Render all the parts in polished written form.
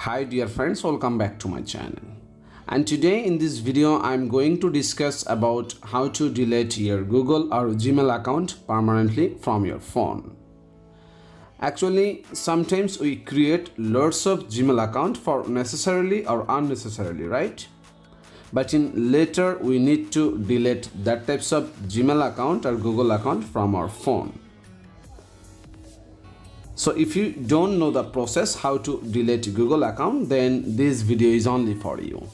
Hi dear friends, welcome back to my channel. And today in this video I'm going to discuss about how to delete your Google or Gmail account permanently from your phone. Actually, sometimes we create lots of Gmail account for necessarily or unnecessarily, right? But in later we need to delete that types of Gmail account or Google account from our phone. So if you don't know the process how to delete Google account, then this video is only for you,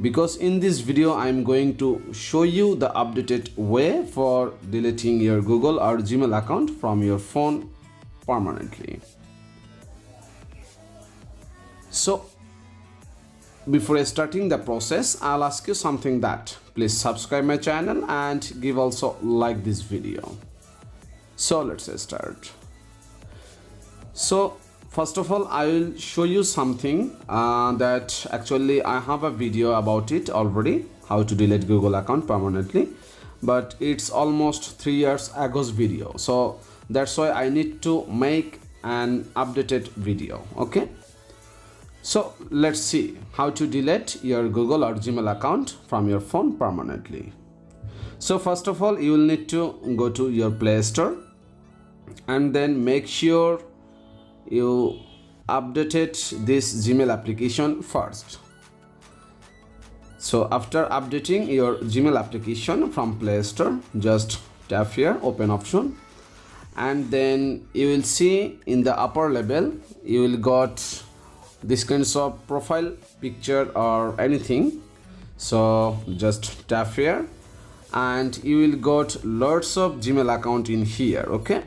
because in this video I'm going to show you the updated way for deleting your Google or Gmail account from your phone permanently. So before starting the process, I'll ask you something, that please subscribe my channel and give also like this video. So let's start. So first of all, I will show you something that actually I have a video about it already, how to delete Google account permanently, but it's almost 3 years ago's video, so that's why I need to make an updated video. Okay, so let's see how to delete your Google or Gmail account from your phone permanently. So first of all, you will need to go to your Play Store and then make sure you updated this Gmail application first. So after updating your Gmail application from Play Store, just tap here open option, and then you will see in the upper level you will got this kinds of profile picture or anything. So just tap here and you will got lots of Gmail account in here. Okay,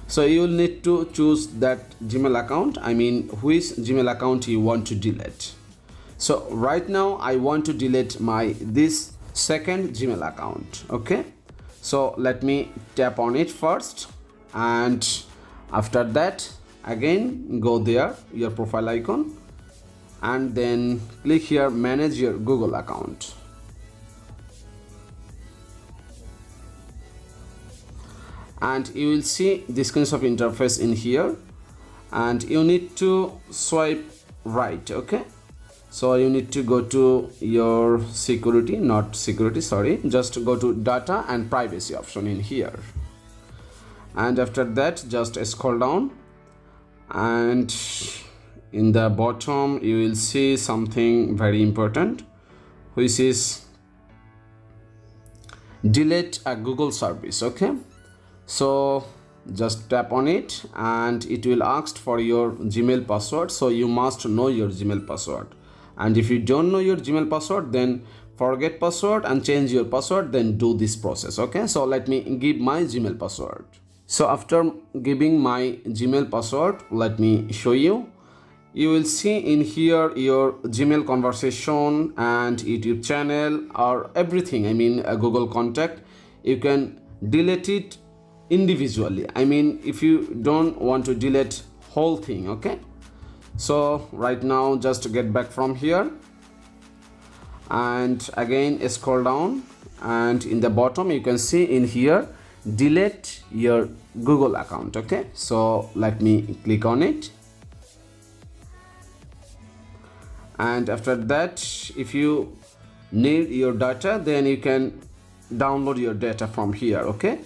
so you will need to choose that Gmail account, I mean which Gmail account you want to delete. So right now I want to delete this second Gmail account. Okay, so let me tap on it first, and after that again go there, your profile icon, and then click here manage your Google account. And you will see this kind of interface in here, and you need to swipe right. Okay, so you need to go to your just go to data and privacy option in here, and after that just scroll down, and in the bottom you will see something very important, which is delete a Google service. Okay, so just tap on it and it will ask for your Gmail password. So you must know your Gmail password, and if you don't know your Gmail password, then forget password and change your password, then do this process. Okay, so let me give my Gmail password. So after giving my Gmail password, let me show you. You will see in here your Gmail conversation and YouTube channel or everything, I mean a Google contact. You can delete it individually, I mean if you don't want to delete whole thing. Okay, so right now just get back from here and again scroll down, and in the bottom you can see in here delete your Google account. Okay, so let me click on it, and after that if you need your data, then you can download your data from here. Okay,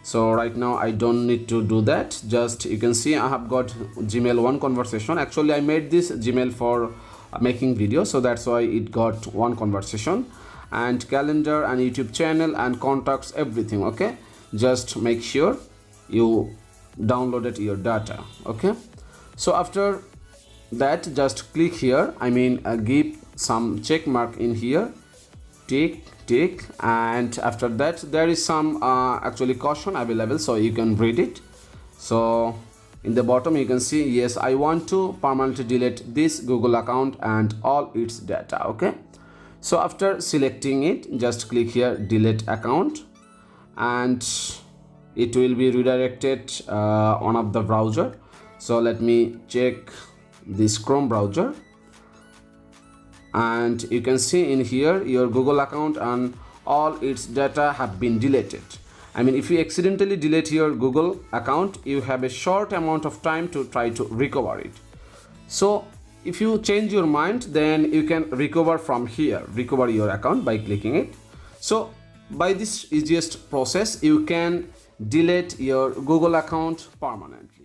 so right now I don't need to do that. Just you can see I have got Gmail one conversation. Actually I made this Gmail for making video, so that's why it got one conversation, and calendar and YouTube channel and contacts, everything. Okay, just make sure you downloaded your data. Okay, so after that just click here, I mean give some check mark in here, tick, and after that there is some actually caution available, so you can read it. So in the bottom you can see yes, I want to permanently delete this Google account and all its data. Okay, so after selecting it, just click here delete account, and it will be redirected one of the browser. So let me check this Chrome browser, and you can see in here your Google account and all its data have been deleted. I mean if you accidentally delete your Google account, you have a short amount of time to try to recover it. So if you change your mind, then you can recover from here, recover your account by clicking it. So by this easiest process, you can delete your Google account permanently.